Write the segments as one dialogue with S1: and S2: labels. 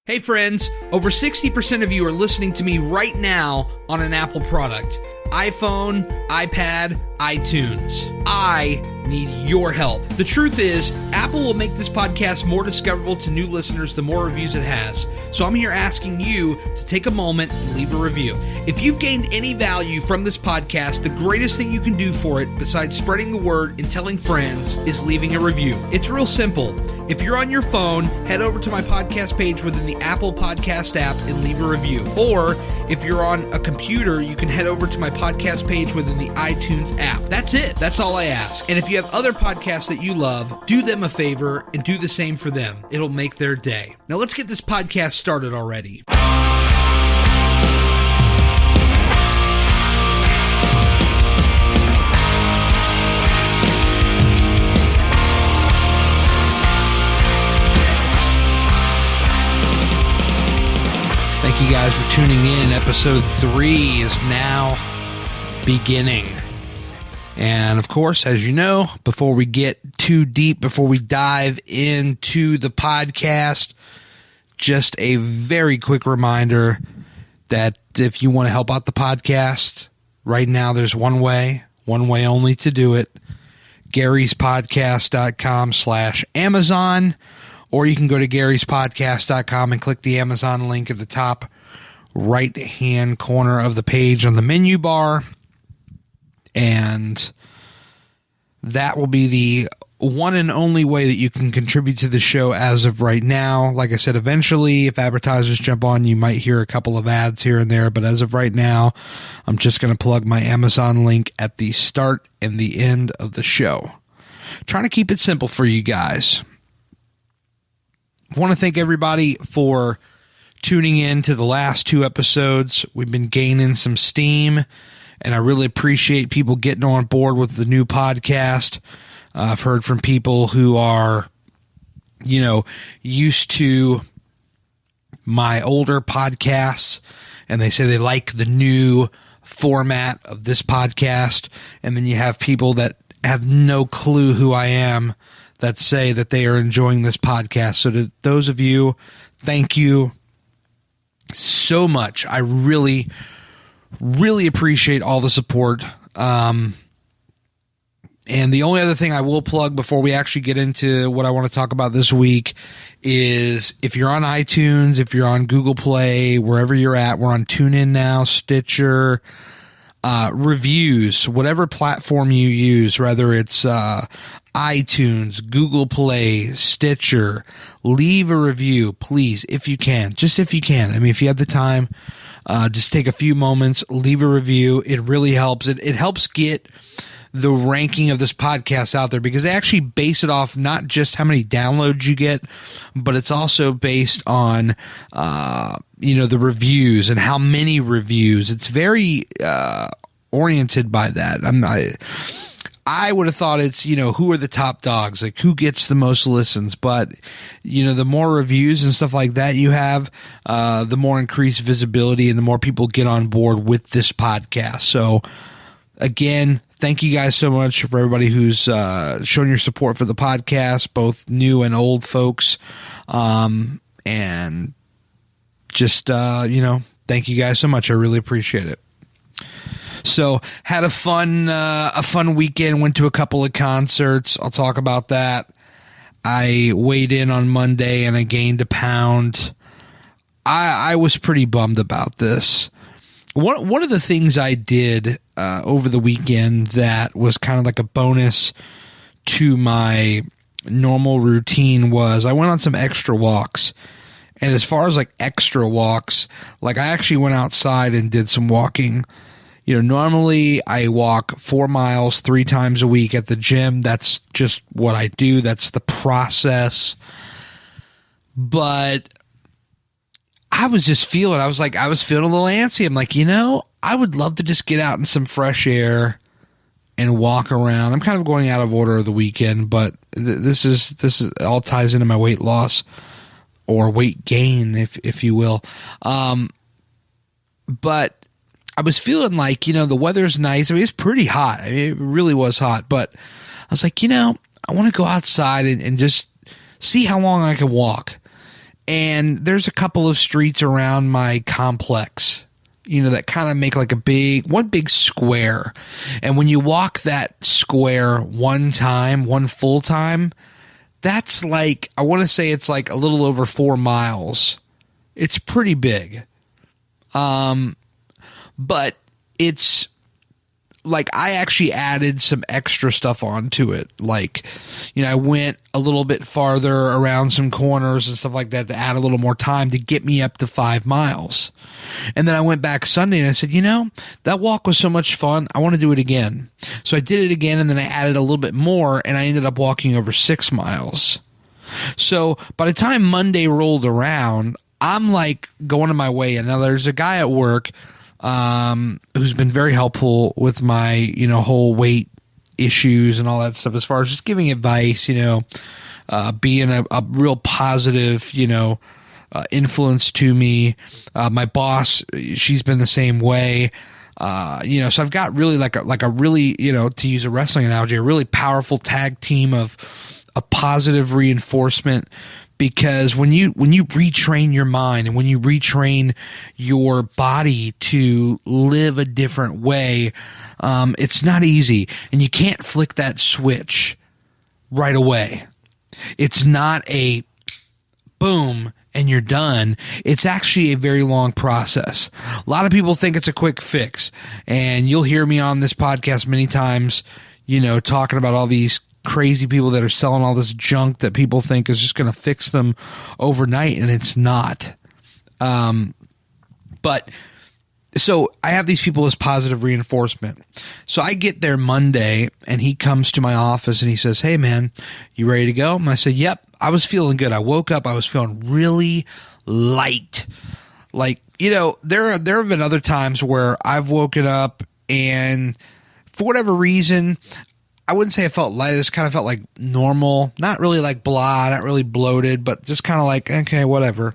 S1: Hey friends, over 60% of you are listening to me right now on an Apple product. iPhone, iPad, iTunes. I need your help. The truth is, Apple will make this podcast more discoverable to new listeners the more reviews it has. So I'm here asking you to take a moment and leave a review. If you've gained any value from this podcast, the greatest thing you can do for it, besides spreading the word and telling friends, is leaving a review. It's real simple. If you're on your phone, head over to my podcast page within the Apple Podcast app and leave a review. Or if you're on a computer, you can head over to my podcast page within the iTunes app. That's it. That's all I ask. And if you have other podcasts that you love, do them a favor and do the same for them. It'll make their day. Now let's get this podcast started already. Thank you guys for tuning in. Episode 3 is now beginning. And of course, as you know, before we get too deep, before we dive into the podcast, just a very quick reminder that if you want to help out the podcast, right now there's one way only to do it. Gary'sPodcast.com/Amazon. Or you can go to Gary'sPodcast.com and click the Amazon link at the top right-hand corner of the page on the menu bar. And that will be the one and only way that you can contribute to the show as of right now. Like I said, eventually, if advertisers jump on, you might hear a couple of ads here and there. But as of right now, I'm just going to plug my Amazon link at the start and the end of the show. Trying to keep it simple for you guys. I want to thank everybody for tuning in to the last 2 episodes. We've been gaining some steam, and I really appreciate people getting on board with the new podcast. I've heard from people who are, used to my older podcasts, and they say they like the new format of this podcast. And then you have people that have no clue who I am that say that they are enjoying this podcast. So to those of you, thank you so much. I really, really appreciate all the support. And the only other thing I will plug before we actually get into what I want to talk about this week is if you're on iTunes, if you're on Google Play, wherever you're at, we're on TuneIn now, Stitcher, reviews, whatever platform you use, whether it's iTunes, Google Play, Stitcher, leave a review, please, if you can. Just if you can. I mean, if you have the time, just take a few moments, leave a review. It really helps. It helps get the ranking of this podcast out there, because they actually base it off not just how many downloads you get, but it's also based on, the reviews and how many reviews. It's very oriented by that. I would have thought it's, who are the top dogs, like who gets the most listens. But, the more reviews and stuff like that you have, the more increased visibility and the more people get on board with this podcast. So again, thank you guys so much for everybody who's shown your support for the podcast, both new and old folks. And just, thank you guys so much. I really appreciate it. So had a fun weekend, went to a couple of concerts. I'll talk about that. I weighed in on Monday and I gained a pound. I was pretty bummed about this. One of the things I did over the weekend that was kind of like a bonus to my normal routine was I went on some extra walks. And as far as like extra walks, like I actually went outside and did some walking. Normally I walk 4 miles 3 times a week at the gym. That's just what I do. That's the process. But I was just feeling, I was feeling a little antsy. I'm like, I would love to just get out in some fresh air and walk around. I'm kind of going out of order of the weekend, but this is all ties into my weight loss or weight gain, if you will. But I was feeling like, the weather's nice. I mean, it's pretty hot. I mean, it really was hot, but I was like, I want to go outside and just see how long I can walk. And there's a couple of streets around my complex, that kind of make like one big square. And when you walk that square one full time, that's like, I want to say it's like a little over 4 miles. It's pretty big. But it's like I actually added some extra stuff onto it. Like, I went a little bit farther around some corners and stuff like that to add a little more time to get me up to 5 miles. And then I went back Sunday and I said, that walk was so much fun. I want to do it again. So I did it again, and then I added a little bit more, and I ended up walking over 6 miles. So by the time Monday rolled around, I'm like going to my way. And now there's a guy at work who's been very helpful with my, whole weight issues and all that stuff, as far as just giving advice, being a real positive, influence to me. My boss, she's been the same way. So I've got really like a really, to use a wrestling analogy, a really powerful tag team of a positive reinforcement. Because when you retrain your mind and when you retrain your body to live a different way, it's not easy, and you can't flick that switch right away. It's not a boom and you're done. It's actually a very long process. A lot of people think it's a quick fix, and you'll hear me on this podcast many times, talking about all these crazy people that are selling all this junk that people think is just going to fix them overnight, and it's not. But so I have these people as positive reinforcement. So I get there Monday, and he comes to my office and he says, "Hey man, you ready to go?" And I said, "Yep." I was feeling good. I woke up, I was feeling really light. Like, there have been other times where I've woken up and for whatever reason, I wouldn't say I felt light. I just kind of felt like normal, not really like blah, not really bloated, but just kind of like, okay, whatever.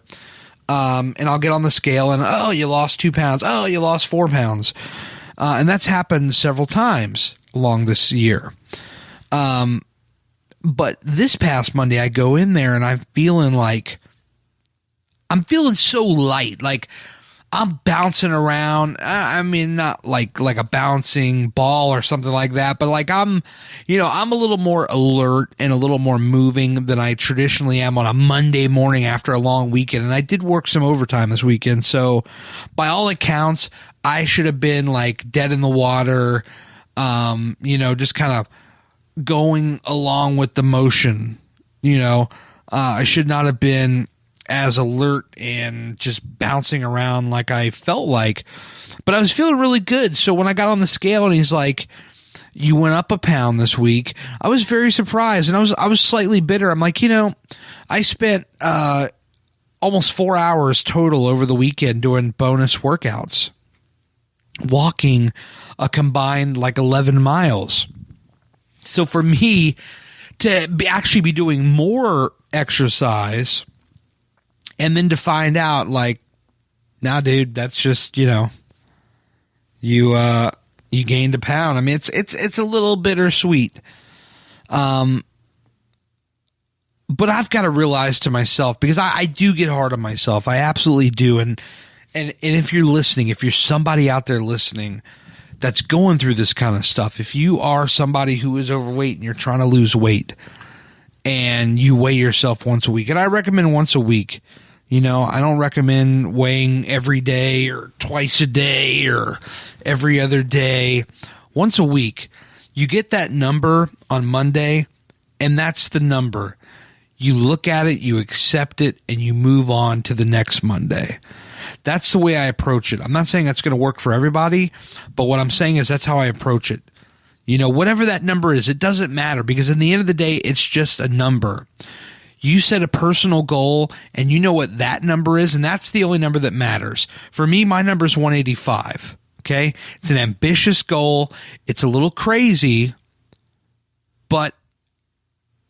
S1: And I'll get on the scale and, oh, you lost 2 pounds. Oh, you lost 4 pounds. And that's happened several times along this year. But this past Monday, I go in there and I'm feeling so light. Like, I'm bouncing around. I mean, not like a bouncing ball or something like that, but like I'm a little more alert and a little more moving than I traditionally am on a Monday morning after a long weekend. And I did work some overtime this weekend. So by all accounts, I should have been like dead in the water, just kind of going along with the motion. I should not have been as alert and just bouncing around like I felt like, but I was feeling really good. So when I got on the scale and he's like, "You went up a pound this week," I was very surprised, and I was slightly bitter. I'm like, I spent almost 4 hours total over the weekend doing bonus workouts, walking a combined like 11 miles. So for me to actually be doing more exercise, and then to find out, like, nah, dude, that's just, you gained a pound. I mean, it's a little bittersweet. But I've got to realize to myself, because I do get hard on myself. I absolutely do. And if you're listening, if you're somebody out there listening that's going through this kind of stuff, if you are somebody who is overweight and you're trying to lose weight and you weigh yourself once a week, and I recommend once a week. I don't recommend weighing every day or twice a day or every other day. Once a week. You get that number on Monday, and that's the number. You look at it, you accept it, and you move on to the next Monday. That's the way I approach it. I'm not saying that's going to work for everybody, but what I'm saying is that's how I approach it. Whatever that number is, it doesn't matter, because in the end of the day, it's just a number. You set a personal goal, and you know what that number is, and that's the only number that matters. For me, my number is 185, okay? It's an ambitious goal. It's a little crazy, but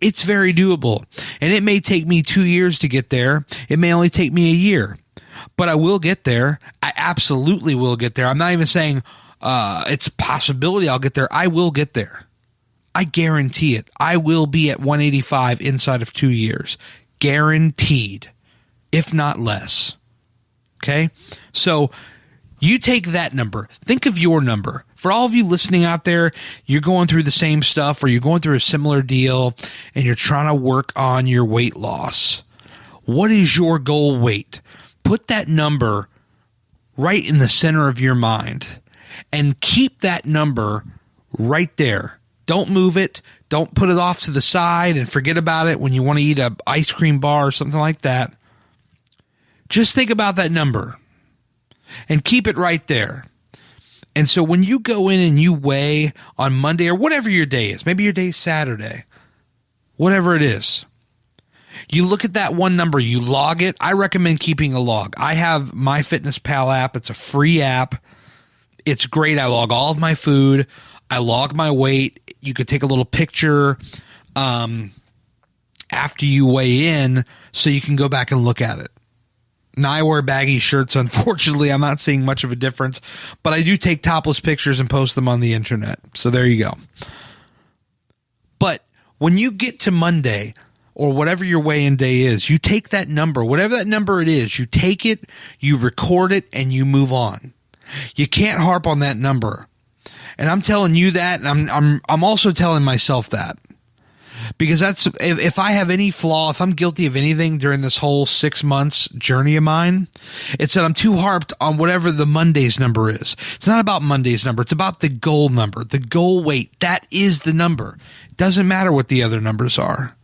S1: it's very doable. And it may take me 2 years to get there. It may only take me a year, but I will get there. I absolutely will get there. I'm not even saying it's a possibility I'll get there. I will get there. I guarantee it. I will be at 185 inside of 2 years. Guaranteed. if not less. Okay? So you take that number. Think of your number. For all of you listening out there, you're going through the same stuff or you're going through a similar deal and you're trying to work on your weight loss. What is your goal weight? Put that number right in the center of your mind and keep that number right there. Don't move it. Don't put it off to the side and forget about it when you want to eat an ice cream bar or something like that. Just think about that number and keep it right there. And so when you go in and you weigh on Monday or whatever your day is, maybe your day is Saturday, whatever it is, you look at that one number, you log it. I recommend keeping a log. I have MyFitnessPal app. It's a free app. It's great. I log all of my food. I log my weight. You could take a little picture after you weigh in so you can go back and look at it. Now, I wear baggy shirts. Unfortunately, I'm not seeing much of a difference, but I do take topless pictures and post them on the internet. So there you go. But when you get to Monday or whatever your weigh-in day is, you take that number, whatever that number it is, you take it, you record it, and you move on. You can't harp on that number. And I'm telling you that, and I'm also telling myself that. Because that's, if I have any flaw, if I'm guilty of anything during this whole 6 months journey of mine, it's that I'm too harped on whatever the Monday's number is. It's not about Monday's number. It's about the goal number, the goal weight. That is the number. It doesn't matter what the other numbers are.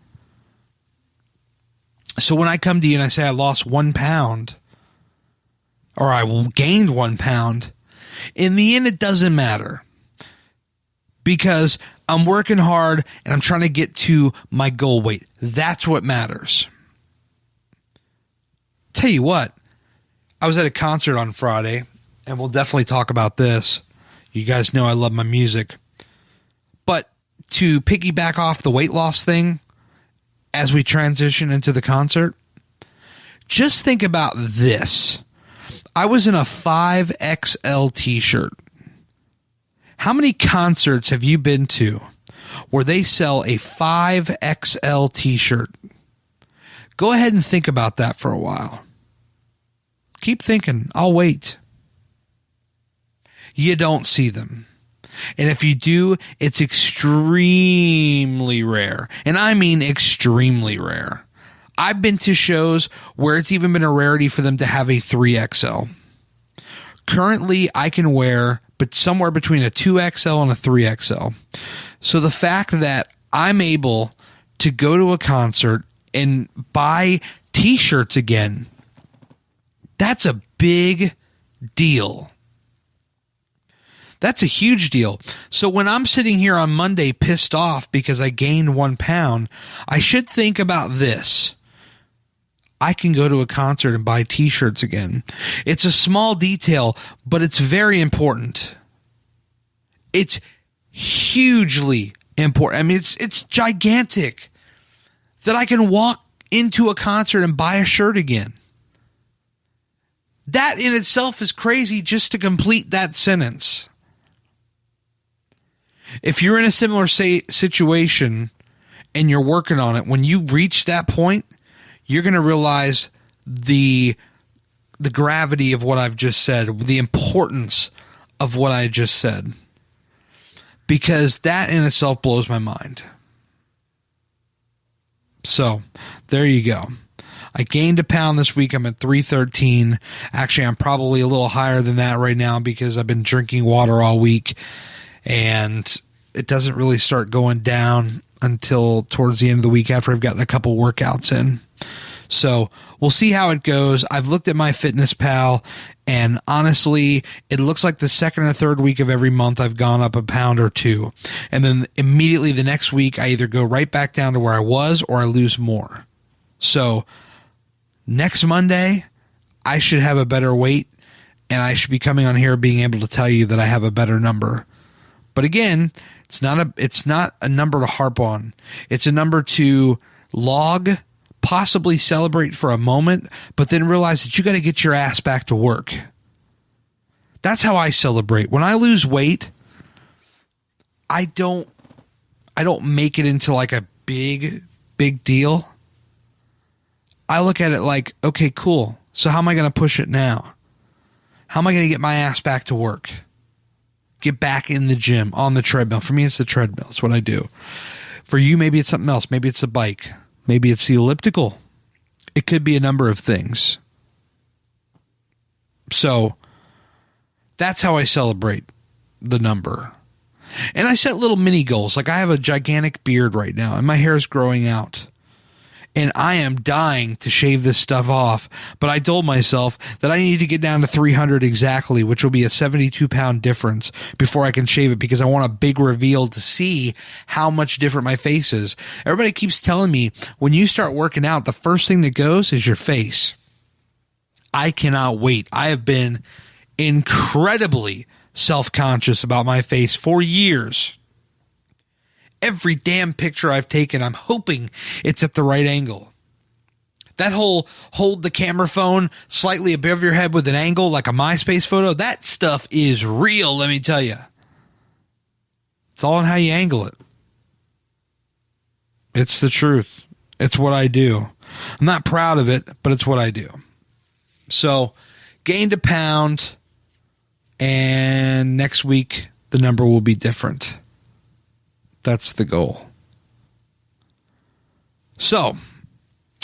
S1: So when I come to you and I say I lost 1 pound or I gained 1 pound, in the end, it doesn't matter. Because I'm working hard and I'm trying to get to my goal weight. That's what matters. Tell you what, I was at a concert on Friday, and we'll definitely talk about this. You guys know I love my music. But to piggyback off the weight loss thing, as we transition into the concert, just think about this. I was in a 5XL t-shirt. How many concerts have you been to where they sell a 5XL t-shirt? Go ahead and think about that for a while. Keep thinking. I'll wait. You don't see them. And if you do, it's extremely rare. And I mean extremely rare. I've been to shows where it's even been a rarity for them to have a 3XL. Currently, I can wear but somewhere between a 2XL and a 3XL. So the fact that I'm able to go to a concert and buy t-shirts again, that's a big deal. That's a huge deal. So when I'm sitting here on Monday pissed off because I gained 1 pound, I should think about this. I can go to a concert and buy t-shirts again. It's a small detail, but it's very important. It's hugely important. I mean, it's gigantic that I can walk into a concert and buy a shirt again. That in itself is crazy just to complete that sentence. If you're in a similar situation and you're working on it, when you reach that point, you're going to realize the gravity of what I've just said, the importance of what I just said, because that in itself blows my mind. So there you go. I gained a pound this week. I'm at 313. Actually, I'm probably a little higher than that right now because I've been drinking water all week, and it doesn't really start going down until towards the end of the week after I've gotten a couple workouts in. So we'll see how it goes. I've looked at MyFitnessPal, and honestly, it looks like the second or third week of every month I've gone up a pound or two. And then immediately the next week, I either go right back down to where I was or I lose more. So next Monday, I should have a better weight, and I should be coming on here being able to tell you that I have a better number. But again, it's not a number to harp on. It's a number to log, possibly celebrate for a moment, but then realize that you got to get your ass back to work. That's how I celebrate. When I lose weight, I don't make it into like a big deal. I look at it like, okay, cool. So how am I going to push it now? How am I going to get my ass back to work? Get back in the gym, on the treadmill. For me, it's the treadmill. It's what I do. For you, maybe it's something else. Maybe it's a bike. Maybe it's the elliptical. It could be a number of things. So that's how I celebrate the number. And I set little mini goals. Like I have a gigantic beard right now and my hair is growing out. And I am dying to shave this stuff off. But I told myself that I need to get down to 300 exactly, which will be a 72-pound difference before I can shave it, because I want a big reveal to see how much different my face is. Everybody keeps telling me when you start working out, the first thing that goes is your face. I cannot wait. I have been incredibly self-conscious about my face for years. Every damn picture I've taken, I'm hoping it's at the right angle. That whole hold the camera phone slightly above your head with an angle like a MySpace photo, that stuff is real, let me tell you. It's all on how you angle it. It's the truth. It's what I do. I'm not proud of it, but it's what I do. So, gained a pound, and next week the number will be different. That's the goal. So,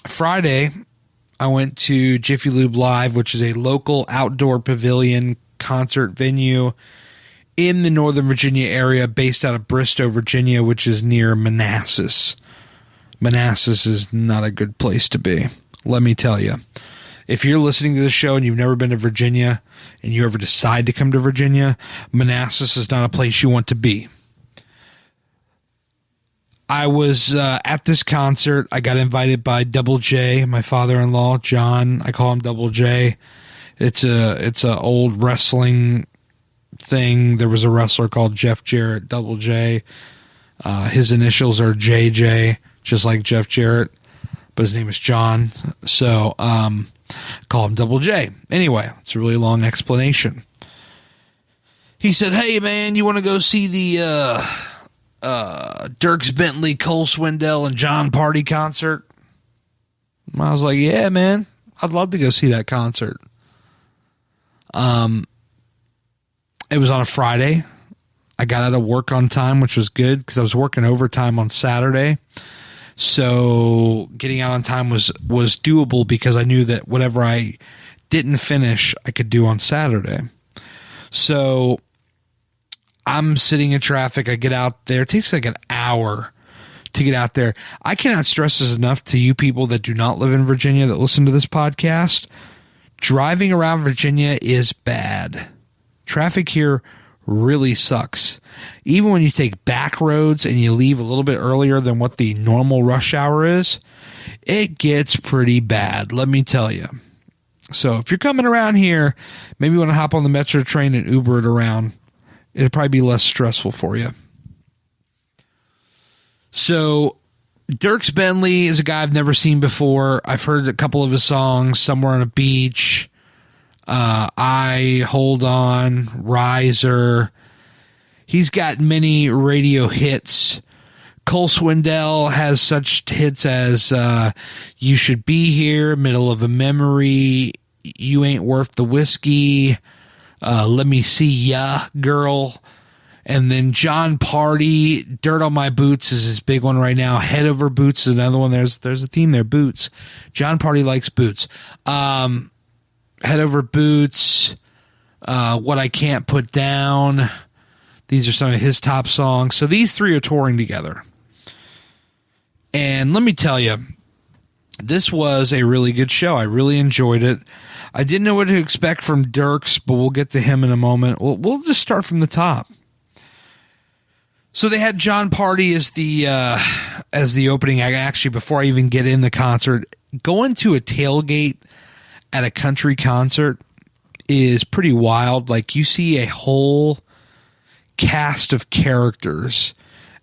S1: Friday, I went to Jiffy Lube Live, which is a local outdoor pavilion concert venue in the Northern Virginia area, based out of Bristow, Virginia, which is near Manassas. Manassas is not a good place to be, let me tell you. If you're listening to this show and you've never been to Virginia and you ever decide to come to Virginia, Manassas is not a place you want to be. I was at this concert. I got invited by Double J, my father-in-law, John. I call him Double J. It's a old wrestling thing. There was a wrestler called Jeff Jarrett, Double J. His initials are JJ, just like Jeff Jarrett, but his name is John. So call him Double J. Anyway, it's a really long explanation. He said, "Hey man, you want to go see the Dierks Bentley, Cole Swindell, and John Party concert?" I was like, "Yeah, man, I'd love to go see that concert." It was on a Friday. I got out of work on time, which was good because I was working overtime on Saturday. So getting out on time was doable because I knew that whatever I didn't finish, I could do on Saturday. So I'm sitting in traffic. I get out there. It takes like an hour to get out there. I cannot stress this enough to you people that do not live in Virginia that listen to this podcast. Driving around Virginia is bad. Traffic here really sucks. Even when you take back roads and you leave a little bit earlier than what the normal rush hour is, it gets pretty bad, let me tell you. So if you're coming around here, maybe you want to hop on the Metro train and Uber it around. It'll probably be less stressful for you. So Dierks Bentley is a guy I've never seen before. I've heard a couple of his songs, Somewhere on a Beach, I Hold On, Riser. He's got many radio hits. Cole Swindell has such hits as You Should Be Here, Middle of a Memory, You Ain't Worth the Whiskey, Let Me See Ya, Girl. And then John Party, Dirt on My Boots is his big one right now. Head Over Boots is another one. There's a theme there, boots. John Party likes boots. Head Over Boots, What I Can't Put Down. These are some of his top songs. So these three are touring together. And let me tell you, this was a really good show. I really enjoyed it. I didn't know what to expect from Dierks, but we'll get to him in a moment. We'll just start from the top. So they had John Party as the opening act. Actually, before I even get in the concert, going to a tailgate at a country concert is pretty wild. Like, you see a whole cast of characters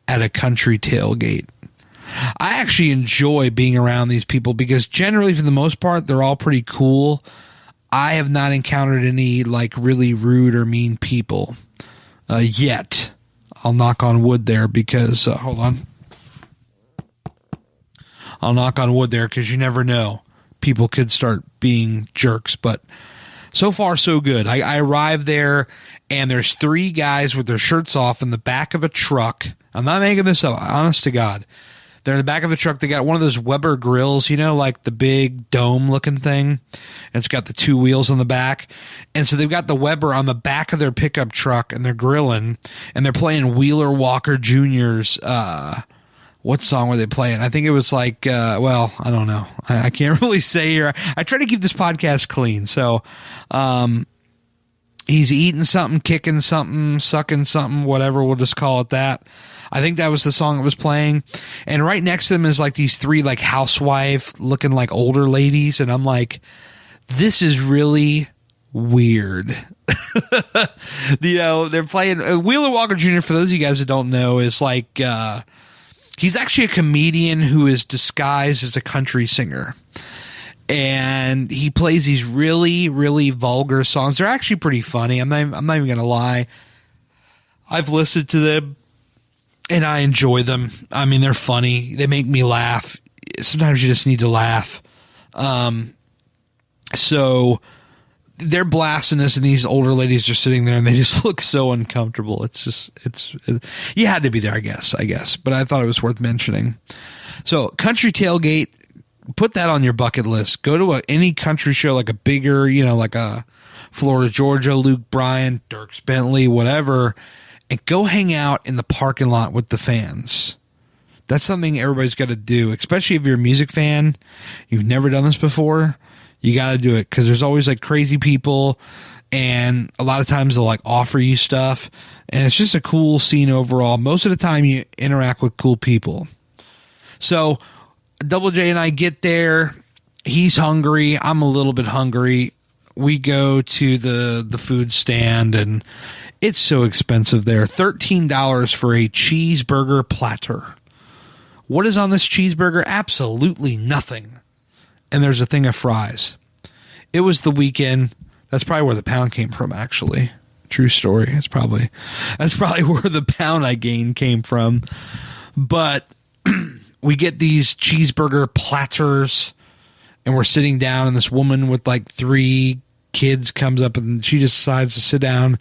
S1: at a country tailgate. I actually enjoy being around these people because generally, for the most part, they're all pretty cool. I have not encountered any like really rude or mean people yet. I'll knock on wood there because hold on. I'll knock on wood there because you never know. people could start being jerks, but so far so good. I arrived there, and there's 3 guys with their shirts off in the back of a truck. I'm not making this up, honest to God. They're in the back of a truck. They got one of those Weber grills, like the big dome looking thing. And it's got the 2 wheels on the back. And so they've got the Weber on the back of their pickup truck, and they're grilling, and they're playing Wheeler Walker Jr.'s, what song were they playing? I think it was like, I don't know. I can't really say here. I try to keep this podcast clean. So, he's eating something, kicking something, sucking something, whatever. We'll just call it that. I think that was the song that was playing. And right next to them is like these 3 like housewife looking like older ladies. And I'm like, this is really weird. They're playing Wheeler Walker Jr. For those of you guys that don't know, is like, he's actually a comedian who is disguised as a country singer. And he plays these really, really vulgar songs. They're actually pretty funny. I'm not even going to lie. I've listened to them, and I enjoy them. I mean, they're funny. They make me laugh. Sometimes you just need to laugh. So they're blasting us, and these older ladies are sitting there, and they just look so uncomfortable. You had to be there, I guess. But I thought it was worth mentioning. So Country Tailgate, put that on your bucket list. Go to any country show, like a bigger, like a Florida Georgia, Luke Bryan, Dierks Bentley, whatever, and go hang out in the parking lot with the fans. That's something everybody's got to do, especially if you're a music fan. You've never done this before. You got to do it, because there's always like crazy people, and a lot of times they'll like offer you stuff, and it's just a cool scene overall. Most of the time you interact with cool people. So Double J and I get there. He's hungry. I'm a little bit hungry. We go to the food stand, and it's so expensive there. $13 for a cheeseburger platter. What is on this cheeseburger? Absolutely nothing. And there's a thing of fries. It was the weekend. That's probably where the pound came from, actually. True story. That's probably where the pound I gained came from. But we get these cheeseburger platters, and we're sitting down, and this woman with like 3 kids comes up, and she just decides to sit down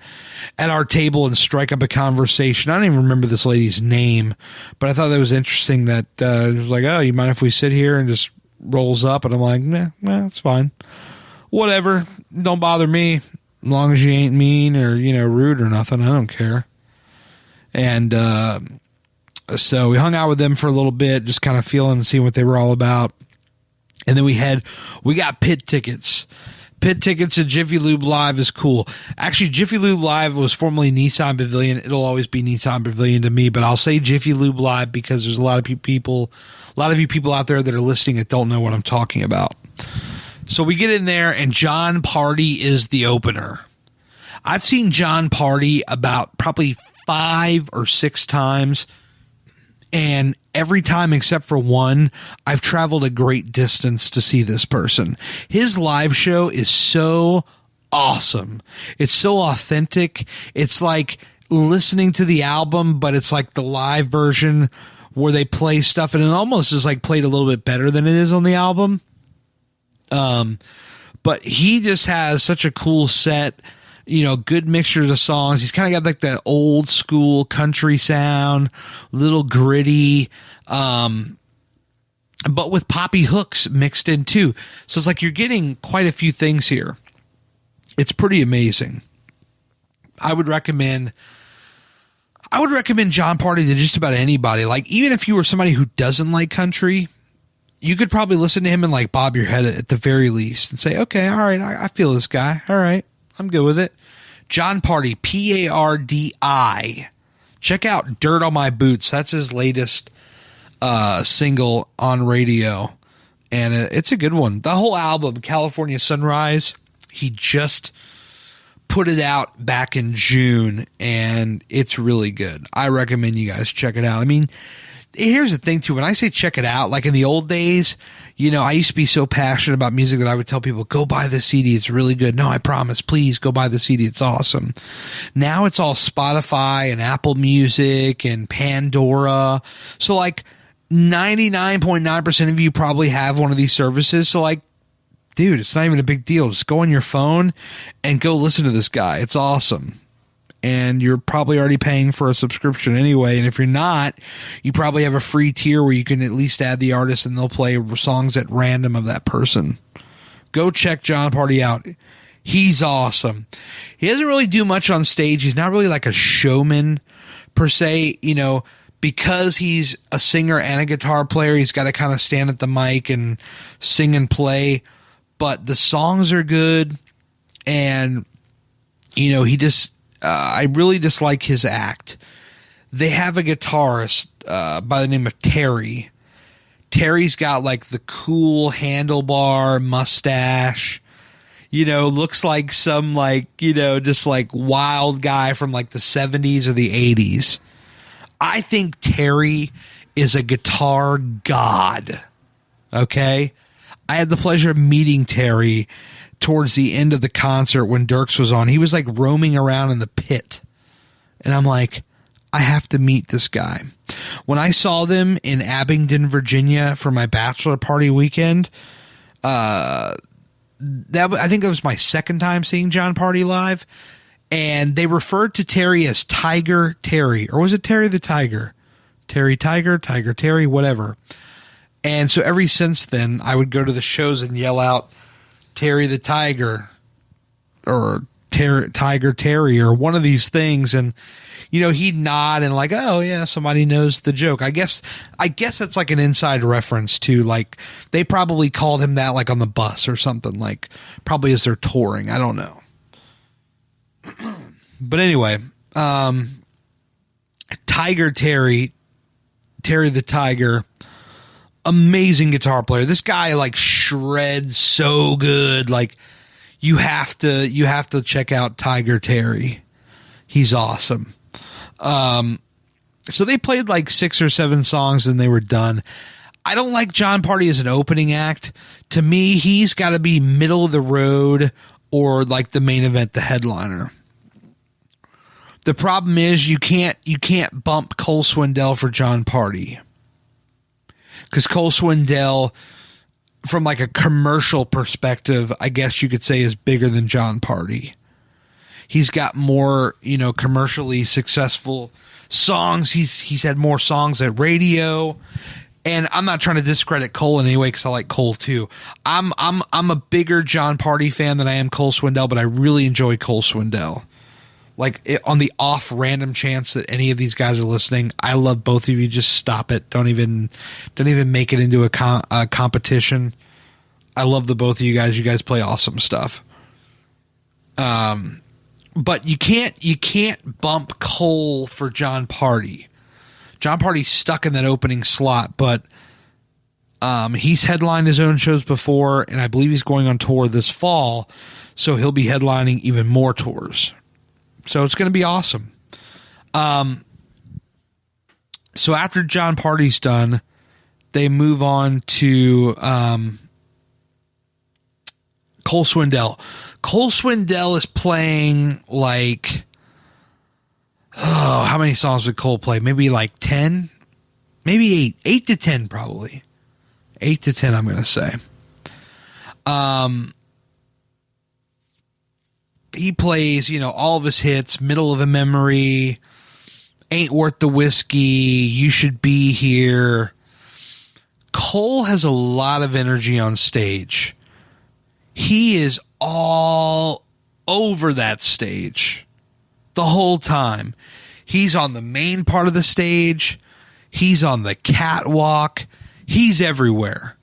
S1: at our table and strike up a conversation. I don't even remember this lady's name, but I thought that was interesting that it was like, oh, you mind if we sit here, and just rolls up, and I'm like, nah, it's fine. Whatever. Don't bother me. As long as you ain't mean or, rude or nothing, I don't care. And so we hung out with them for a little bit, just kind of feeling and seeing what they were all about. And then we got pit tickets. Pit tickets at Jiffy Lube Live is cool. Actually, Jiffy Lube Live was formerly Nissan Pavilion. It'll always be Nissan Pavilion to me, but I'll say Jiffy Lube Live because there's a lot of you people out there that are listening that don't know what I'm talking about. So we get in there, and John Party is the opener. I've seen John Party about probably 5 or 6 times. And every time except for one, I've traveled a great distance to see this person. His live show is so awesome. It's so authentic. It's like listening to the album, but it's like the live version where they play stuff, and it almost is like played a little bit better than it is on the album. But he just has such a cool set. Good mixtures of songs. He's kind of got like that old school country sound, little gritty, but with poppy hooks mixed in too. So it's like you're getting quite a few things here. It's pretty amazing. I would recommend John Party to just about anybody. Like, even if you were somebody who doesn't like country, you could probably listen to him and like bob your head at the very least and say, okay, all right, I feel this guy. All right. I'm good with it. John Party, Pardi. Check out Dirt on My Boots. That's his latest single on radio. And it's a good one. The whole album, California Sunrise, he just put it out back in June, and it's really good. I recommend you guys check it out. I mean, here's the thing, too. When I say check it out, like in the old days, I used to be so passionate about music that I would tell people, go buy the CD. It's really good. No, I promise. Please go buy the CD. It's awesome. Now it's all Spotify and Apple Music and Pandora. So like 99.9% of you probably have one of these services. So like dude, it's not even a big deal. Just go on your phone and go listen to this guy. It's awesome. And you're probably already paying for a subscription anyway. And if you're not, you probably have a free tier where you can at least add the artist and they'll play songs at random of that person. Go check Jon Pardi out. He's awesome. He doesn't really do much on stage. He's not really like a showman per se, you know, because he's a singer and a guitar player. He's got to kind of stand at the mic and sing and play, but the songs are good. And, you know, he just, I really dislike his act. They have a guitarist by the name of Terry. Terry's got like the cool handlebar mustache, you know, looks like some like, you know, just like wild guy from like the 70s or the 80s. I think Terry is a guitar god. Okay. I had the pleasure of meeting Terry towards the end of the concert when Dierks was on. He was like roaming around in the pit. And I'm like, I have to meet this guy. When I saw them in Abingdon, Virginia for my bachelor party weekend, I think that was my second time seeing Jon Pardi live. And they referred to Terry as Tiger Terry. Or was it Terry the Tiger? Terry Tiger, Tiger Terry, whatever. And so ever since then, I would go to the shows and yell out, Terry the Tiger, or Tiger Terry, or one of these things. And, you know, he'd nod and like, oh yeah, somebody knows the joke. I guess that's like an inside reference to, like, they probably called him that like on the bus or something, like probably as they're touring. I don't know. But anyway, Tiger Terry the Tiger, amazing guitar player. This guy like shreds so good. Like you have to check out Tiger Terry. He's awesome. So they played like 6 or 7 songs and they were done. I don't like Jon Pardi as an opening act. To me, he's got to be middle of the road or like the main event, the headliner. The problem is you can't bump Cole Swindell for Jon Pardi. Because Cole Swindell, from like a commercial perspective, I guess you could say is bigger than Jon Pardi. He's got more, you know, commercially successful songs. He's had more songs at radio. And I'm not trying to discredit Cole in any way because I like Cole too. I'm a bigger Jon Pardi fan than I am Cole Swindell, but I really enjoy Cole Swindell. Like, on the off random chance that any of these guys are listening, I love both of you. Just stop it. Don't even make it into a competition. I love the both of you guys. You guys play awesome stuff. But you can't bump Cole for Jon Pardi. Jon Pardi's stuck in that opening slot, but he's headlined his own shows before, and I believe he's going on tour this fall, so he'll be headlining even more tours. So it's going to be awesome. So after Jon Pardi's done, they move on to Cole Swindell. Cole Swindell is playing like, how many songs would Cole play? Maybe like 10? Maybe 8. 8 to 10 probably. 8 to 10 I'm going to say. He plays, you know, all of his hits, Middle of a Memory, Ain't Worth the Whiskey, You Should Be Here. Cole has a lot of energy on stage. He is all over that stage the whole time. He's on the main part of the stage. He's on the catwalk. He's everywhere.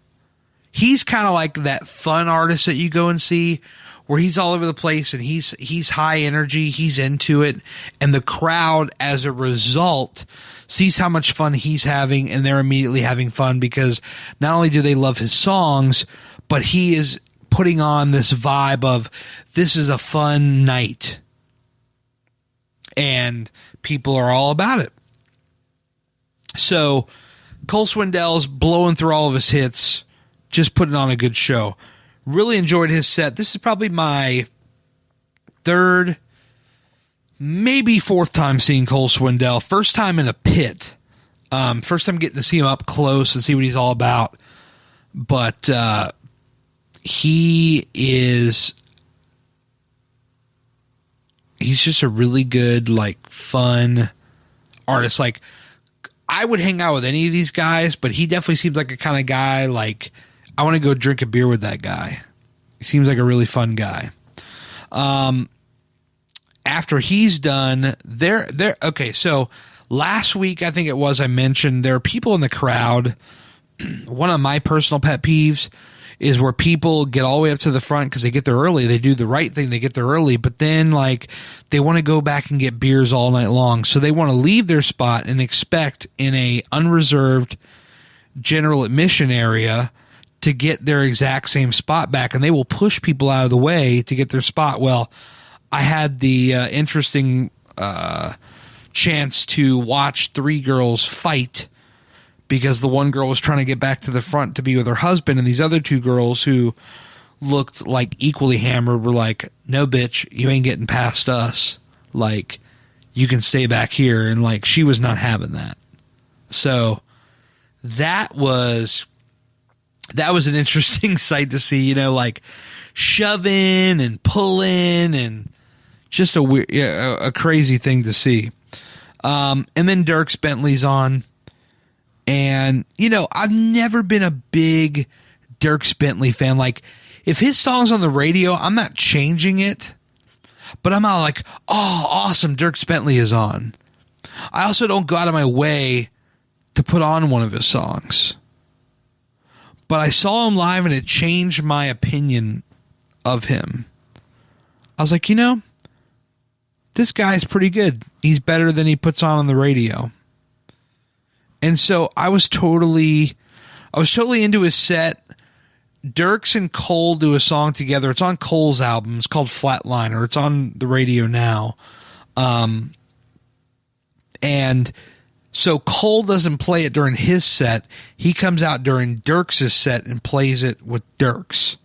S1: He's kind of like that fun artist that you go and see where he's all over the place and he's high energy, he's into it, and the crowd as a result sees how much fun he's having, and they're immediately having fun because not only do they love his songs, but he is putting on this vibe of this is a fun night. And people are all about it. So Cole Swindell's blowing through all of his hits, just putting on a good show. Really enjoyed his set. This is probably my third, maybe fourth time seeing Cole Swindell. First time in a pit. First time getting to see him up close and see what he's all about. But he's just a really good, like, fun artist. Like, I would hang out with any of these guys, but he definitely seems like a kind of guy, like, I want to go drink a beer with that guy. He seems like a really fun guy. After he's done, okay, so last week, I think it was, I mentioned there are people in the crowd. One of my personal pet peeves is where people get all the way up to the front because they get there early. They do the right thing. They get there early, but then, like, they want to go back and get beers all night long. So they want to leave their spot and expect in a unreserved general admission area to get their exact same spot back, and they will push people out of the way to get their spot. Well, I had the interesting chance to watch three girls fight because the one girl was trying to get back to the front to be with her husband, and these other two girls who looked like equally hammered were like, no, bitch, you ain't getting past us. Like, you can stay back here. And, like, she was not having that. So that was an interesting sight to see, you know, like, shoving and pulling and just a crazy thing to see. And then Dierks Bentley's on. And, you know, I've never been a big Dierks Bentley fan. Like, if his song's on the radio, I'm not changing it. But I'm not like, oh, awesome, Dierks Bentley is on. I also don't go out of my way to put on one of his songs. But I saw him live and it changed my opinion of him. I was like, you know, this guy's pretty good. He's better than he puts on the radio. And so I was totally into his set. Dierks and Cole do a song together. It's on Cole's album. It's called Flatliner. It's on the radio now. And so Cole doesn't play it during his set. He comes out during Dierks' set and plays it with Dierks.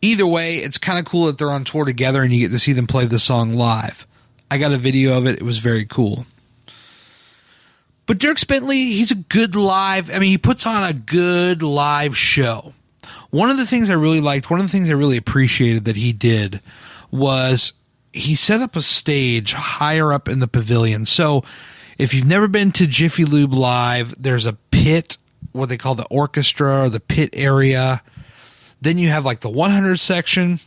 S1: Either way, it's kind of cool that they're on tour together and you get to see them play the song live. I got a video of it. It was very cool. But Dierks Bentley, he's a good live. I mean, he puts on a good live show. One of the things I really liked, one of the things I really appreciated that he did was he set up a stage higher up in the pavilion. So if you've never been to Jiffy Lube Live, there's a pit, what they call the orchestra or the pit area. Then you have like the 100 section.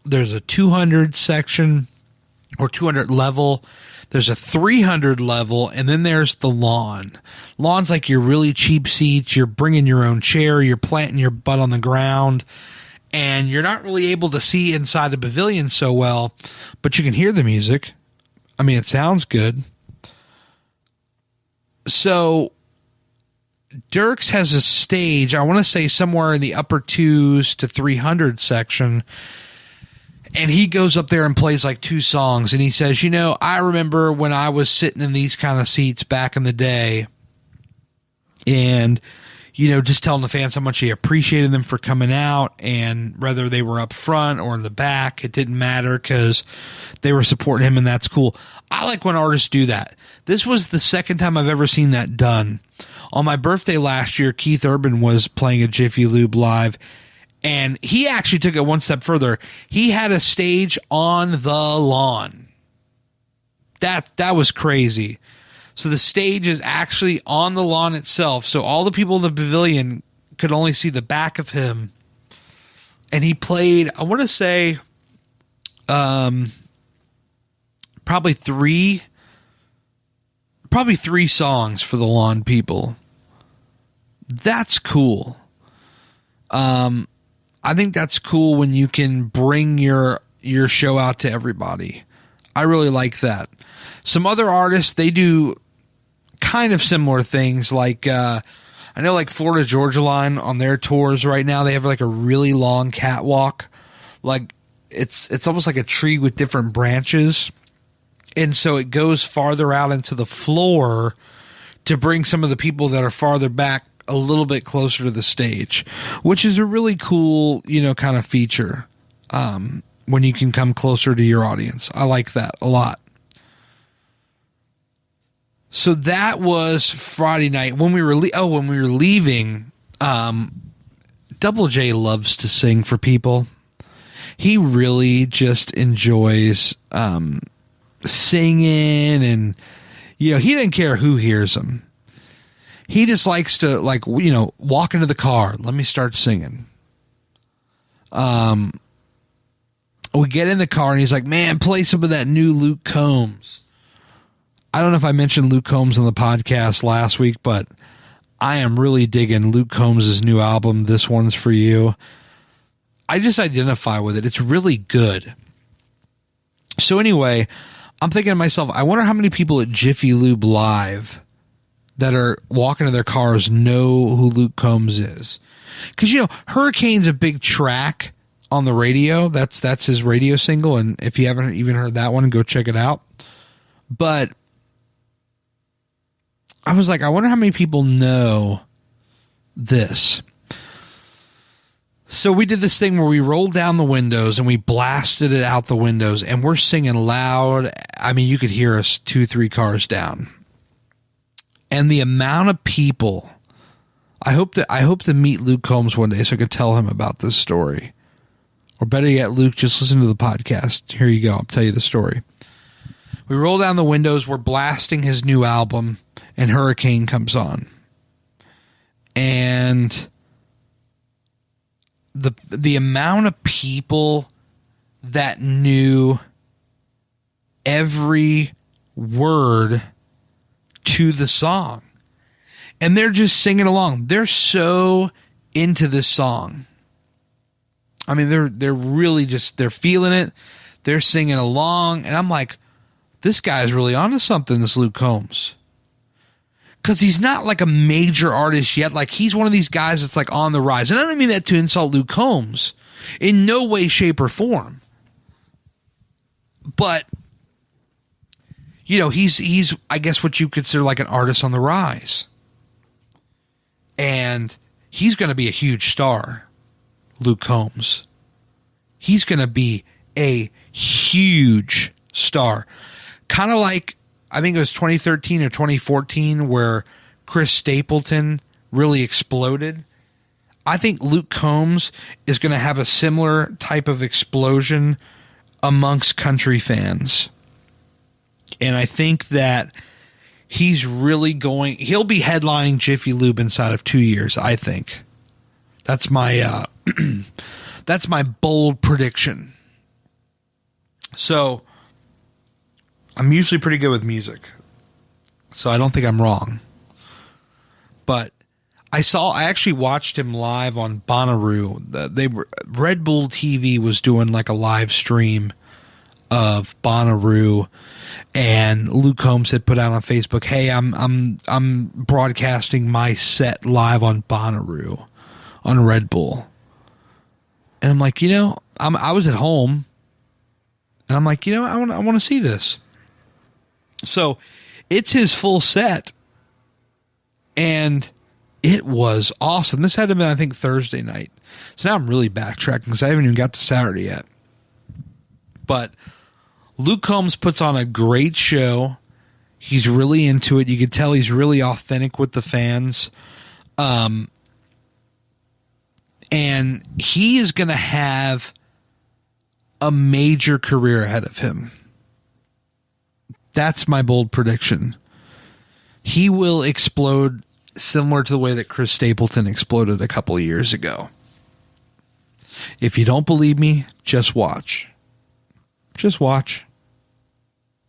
S1: There's a 200 section or 200 level. There's a 300 level, and then there's the lawn. Lawn's like your really cheap seats. You're bringing your own chair. You're planting your butt on the ground, and you're not really able to see inside the pavilion so well, but you can hear the music. I mean, it sounds good. So Dierks has a stage, I want to say somewhere in the upper 2s to 300 section, and he goes up there and plays like 2 songs. And he says, you know, I remember when I was sitting in these kind of seats back in the day and, you know, just telling the fans how much he appreciated them for coming out. And whether they were up front or in the back, it didn't matter because they were supporting him, and that's cool. I like when artists do that. This was the second time I've ever seen that done. On my birthday last year, Keith Urban was playing at Jiffy Lube Live. And he actually took it one step further. He had a stage on the lawn. That was crazy. So the stage is actually on the lawn itself. So all the people in the pavilion could only see the back of him. And he played, I want to say, probably three songs for the lawn people. That's cool. I think that's cool when you can bring your show out to everybody. I really like that. Some other artists, they do kind of similar things. Like, I know like Florida Georgia Line on their tours right now, they have like a really long catwalk. Like it's almost like a tree with different branches. And so it goes farther out into the floor to bring some of the people that are farther back a little bit closer to the stage, which is a really cool, you know, kind of feature when you can come closer to your audience. I like that a lot. So that was Friday night. When we were leaving, Double J loves to sing for people. He really just enjoys singing, and he didn't care who hears him. He just likes to walk into the car. Let me start singing. We get in the car and he's like, man, play some of that new Luke Combs. I don't know if I mentioned Luke Combs on the podcast last week, but I am really digging Luke Combs' new album, This One's For You. I just identify with it. It's really good. So anyway, I'm thinking to myself, I wonder how many people at Jiffy Lube Live that are walking to their cars know who Luke Combs is. Because, Hurricane's a big track on the radio. That's his radio single, and if you haven't even heard that one, go check it out. But I was like, I wonder how many people know this. So we did this thing where we rolled down the windows and we blasted it out the windows, and we're singing loud. I mean, you could hear us 2-3 cars down. And the amount of people, I hope to meet Luke Combs one day so I could tell him about this story. Or better yet, Luke, just listen to the podcast. Here you go. I'll tell you the story. We roll down the windows. We're blasting his new album, and Hurricane comes on. And the amount of people that knew every word to the song, and they're just singing along. They're so into this song. I mean, they're really they're feeling it. They're singing along, and I'm like, this guy's really onto something, this Luke Combs. Because he's not like a major artist yet. Like, he's one of these guys that's like on the rise. And I don't mean that to insult Luke Combs in no way, shape, or form. But, he's I guess what you consider like an artist on the rise. And he's going to be a huge star, Luke Combs. He's going to be a huge star. Kind of like, I think it was 2013 or 2014 where Chris Stapleton really exploded. I think Luke Combs is going to have a similar type of explosion amongst country fans. And I think that he'll be headlining Jiffy Lube inside of 2 years, I think. That's my that's my bold prediction. So I'm usually pretty good with music, so I don't think I'm wrong. But I actually watched him live on Bonnaroo. Red Bull TV was doing like a live stream of Bonnaroo, and Luke Combs had put out on Facebook, "Hey, I'm broadcasting my set live on Bonnaroo on Red Bull." And I'm like, I was at home, and I'm like, I want to see this. So it's his full set, and it was awesome. This had to be, I think, Thursday night. So now I'm really backtracking because I haven't even got to Saturday yet. But Luke Combs puts on a great show. He's really into it. You can tell he's really authentic with the fans. And he is going to have a major career ahead of him. That's my bold prediction. He will explode similar to the way that Chris Stapleton exploded a couple of years ago. If you don't believe me, just watch. Just watch.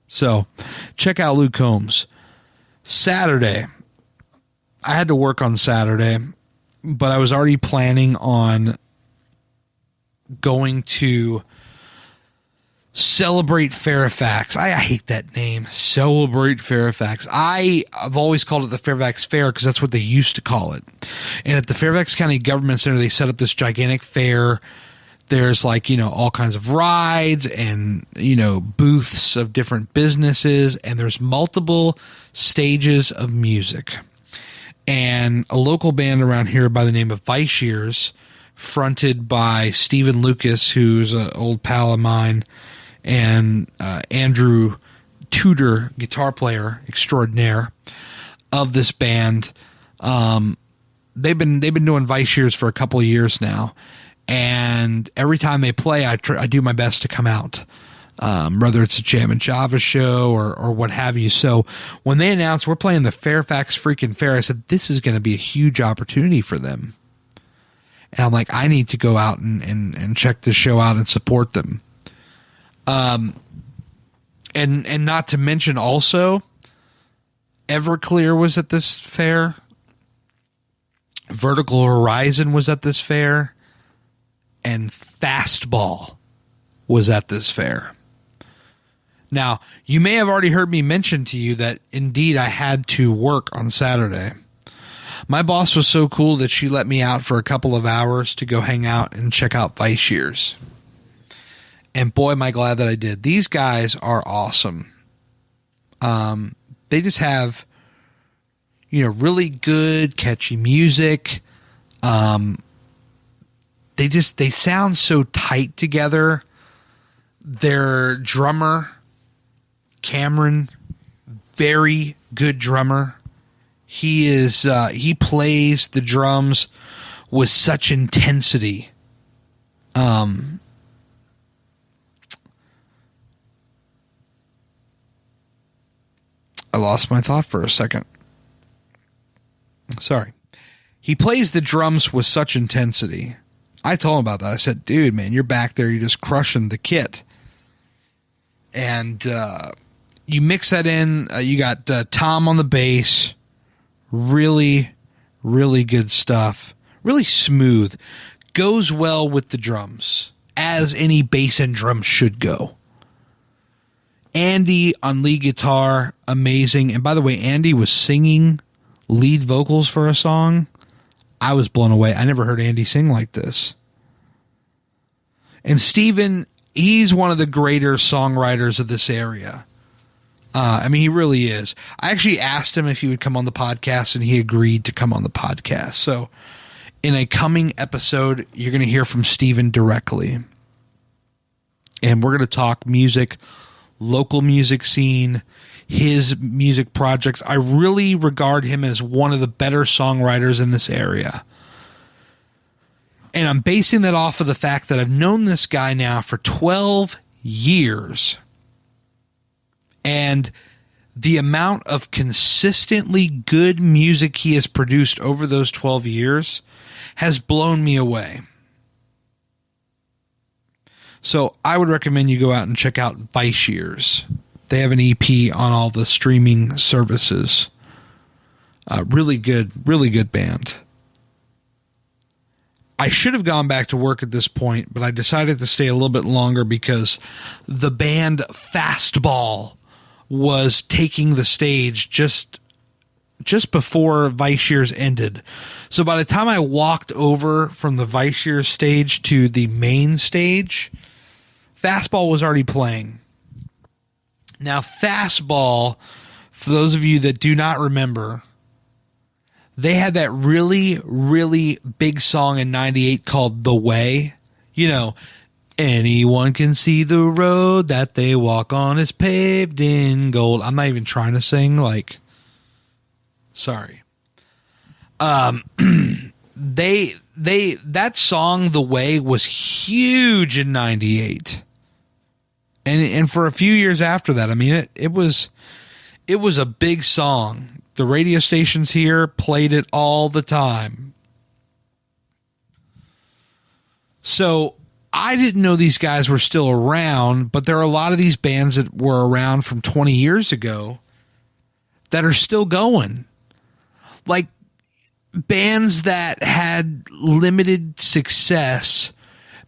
S1: So, check out Luke Combs. Saturday. I had to work on Saturday, but I was already planning on going to Celebrate Fairfax. I hate that name. Celebrate Fairfax. I've always called it the Fairfax Fair because that's what they used to call it. And at the Fairfax County Government Center, they set up this gigantic fair. There's all kinds of rides and, booths of different businesses. And there's multiple stages of music. And a local band around here by the name of Vice Years, fronted by Stephen Lucas, who's an old pal of mine, and Andrew Tudor, guitar player extraordinaire of this band. they've been doing Vice Years for a couple of years now, and every time they play, I do my best to come out, whether it's a Jam and Java show or what have you. So when they announced we're playing the Fairfax freaking Fair, I said this is going to be a huge opportunity for them, and I'm like, I need to go out and check this show out and support them. And not to mention also, Everclear was at this fair. Vertical Horizon was at this fair. And Fastball was at this fair. Now, you may have already heard me mention to you that indeed I had to work on Saturday. My boss was so cool that she let me out for a couple of hours to go hang out and check out Vice Years. And boy, am I glad that I did. These guys are awesome. They just have, really good, catchy music. They sound so tight together. Their drummer, Cameron, very good drummer. He plays the drums with such intensity. I lost my thought for a second. Sorry. He plays the drums with such intensity. I told him about that. I said, dude, man, you're back there. You're just crushing the kit. And you mix that in. You got Tom on the bass. Really, really good stuff. Really smooth. Goes well with the drums, as any bass and drum should go. Andy on lead guitar, amazing. And by the way, Andy was singing lead vocals for a song. I was blown away. I never heard Andy sing like this. And Steven, he's one of the greater songwriters of this area. He really is. I actually asked him if he would come on the podcast, and he agreed to come on the podcast. So in a coming episode, you're going to hear from Steven directly. And we're going to talk music, local music scene, his music projects. I really regard him as one of the better songwriters in this area. And I'm basing that off of the fact that I've known this guy now for 12 years. And the amount of consistently good music he has produced over those 12 years has blown me away. So I would recommend you go out and check out Vice Years. They have an EP on all the streaming services. Really good band. I should have gone back to work at this point, but I decided to stay a little bit longer because the band Fastball was taking the stage just before Vice Years ended. So by the time I walked over from the Vice Years stage to the main stage, Fastball was already playing. Now, Fastball, for those of you that do not remember, they had that really, really big song in 98 called The Way. Anyone can see the road that they walk on is paved in gold. I'm not even trying to sing, sorry. That song, The Way, was huge in 98. And for a few years after that, it was a big song. The radio stations here played it all the time. So I didn't know these guys were still around, but there are a lot of these bands that were around from 20 years ago that are still going. Like bands that had limited success.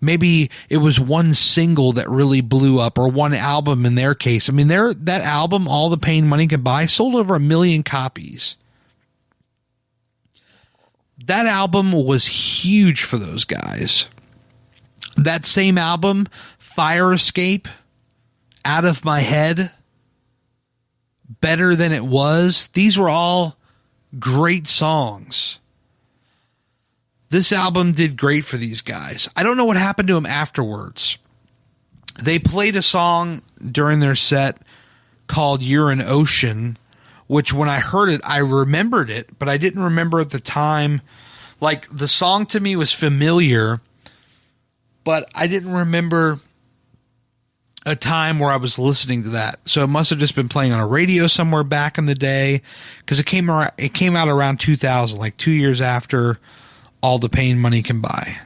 S1: Maybe it was one single that really blew up, or one album in their case. That album, All the Pain Money Can Buy, sold over 1 million copies. That album was huge for those guys. That same album, Fire Escape, Out of My Head, Better Than It Was, these were all great songs. This album did great for these guys. I don't know what happened to them afterwards. They played a song during their set called You're an Ocean, which when I heard it, I remembered it, but I didn't remember at the time Like, the song to me was familiar, but I didn't remember a time where I was listening to that. So it must have just been playing on a radio somewhere back in the day, because it came out around 2000, like 2 years after All the Pain Money Can Buy.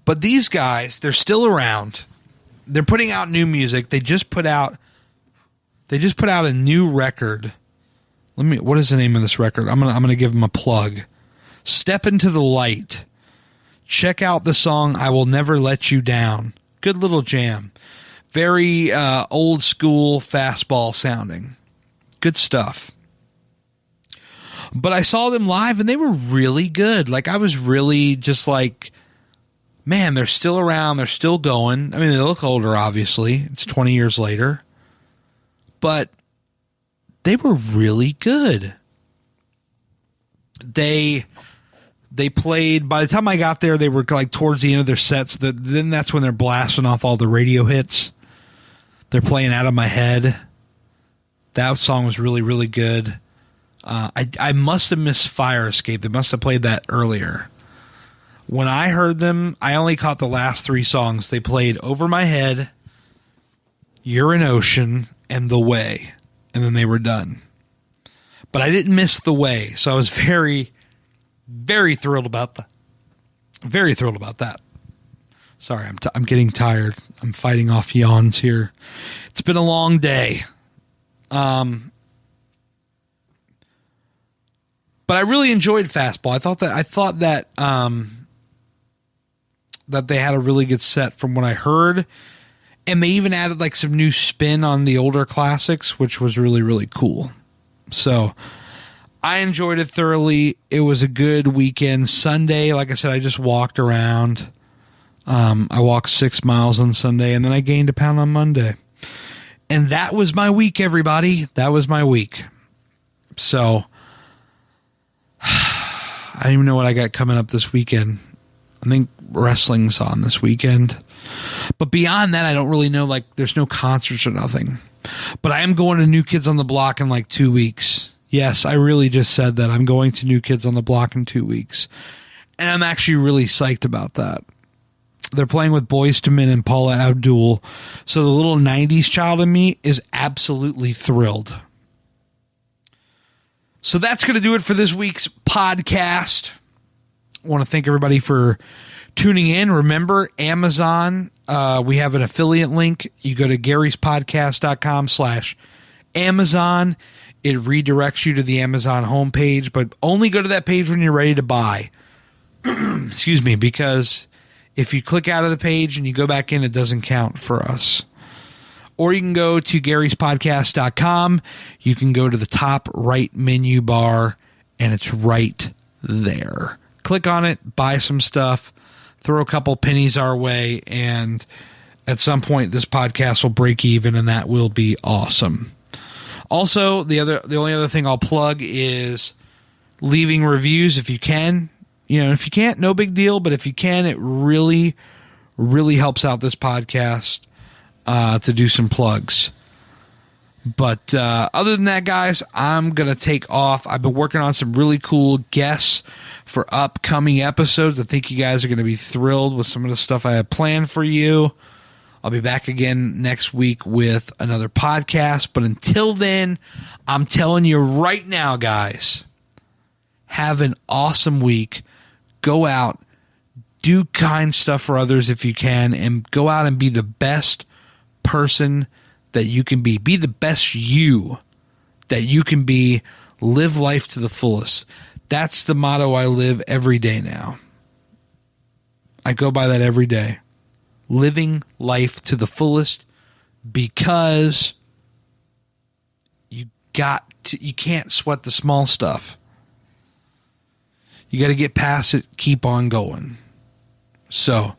S1: But these guys, they're still around. They're putting out new music. They just put out a new record. What is the name of this record? I'm gonna give them a plug. Step Into the Light. Check out the song I Will Never Let You Down. Good little jam. Very old school fastball sounding. Good stuff. But I saw them live and they were really good. Like, I was really just like, man, they're still around. They're still going. I mean, they look older, obviously. It's 20 years later. But they were really good. They played, by the time I got there, they were like towards the end of their sets. Then that's when they're blasting off all the radio hits. They're playing Out of My Head. That song was really, really good. I must have missed Fire Escape. They must have played that earlier. When I heard them, I only caught the last three songs. They played Over My Head, You're an Ocean, and The Way. And then they were done. But I didn't miss The Way. So I was very, very thrilled about that. Very thrilled about that. Sorry, I'm getting tired. I'm fighting off yawns here. It's been a long day. But I really enjoyed Fastball. I thought that that they had a really good set from what I heard. And they even added like some new spin on the older classics, which was really, really cool. So I enjoyed it thoroughly. It was a good weekend. Sunday, like I said, I just walked around. I walked 6 miles on Sunday, and then I gained a pound on Monday. And that was my week, everybody. That was my week. So I don't even know what I got coming up this weekend. I think wrestling's on this weekend. But beyond that, I don't really know. Like, there's no concerts or nothing. But I am going to New Kids on the Block in like 2 weeks. Yes, I really just said that. I'm going to New Kids on the Block in 2 weeks. And I'm actually really psyched about that. They're playing with Boyz II Men and Paula Abdul. So the little 90s child in me is absolutely thrilled. So that's going to do it for this week's podcast. I want to thank everybody for tuning in. Remember, Amazon, we have an affiliate link. You go to garyspodcast.com/Amazon. It redirects you to the Amazon homepage, but only go to that page when you're ready to buy. Excuse me, because if you click out of the page and you go back in, it doesn't count for us. Or you can go to garyspodcast.com. You can go to the top right menu bar, and it's right there. Click on it, buy some stuff, throw a couple pennies our way, and at some point this podcast will break even, and that will be awesome. Also, the only other thing I'll plug is leaving reviews if you can. You know, if you can't, no big deal, but if you can, it really, really helps out this podcast to do some plugs. But other than that, guys, I'm going to take off. I've been working on some really cool guests for upcoming episodes. I think you guys are going to be thrilled with some of the stuff I have planned for you. I'll be back again next week with another podcast. But until then, I'm telling you right now, guys, have an awesome week. Go out, do kind stuff for others if you can, and go out and be the best person that you can be. Be the best you that you can be. Live life to the fullest. That's the motto I live every day now. I go by that every day. Living life to the fullest, because you can't sweat the small stuff. You got to get past it, keep on going. So,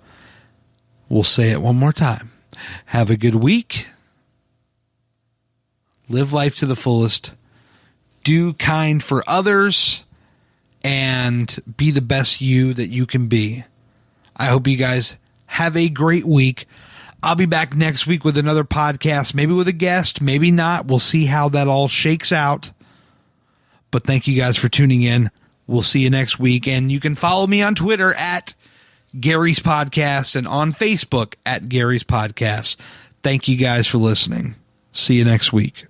S1: we'll say it one more time. Have a good week. Live life to the fullest. Do kind for others. And be the best you that you can be. I hope you guys have a great week. I'll be back next week with another podcast. Maybe with a guest, maybe not. We'll see how that all shakes out. But thank you guys for tuning in. We'll see you next week. And you can follow me on Twitter at Gary's Podcast and on Facebook at Gary's Podcast. Thank you guys for listening. See you next week.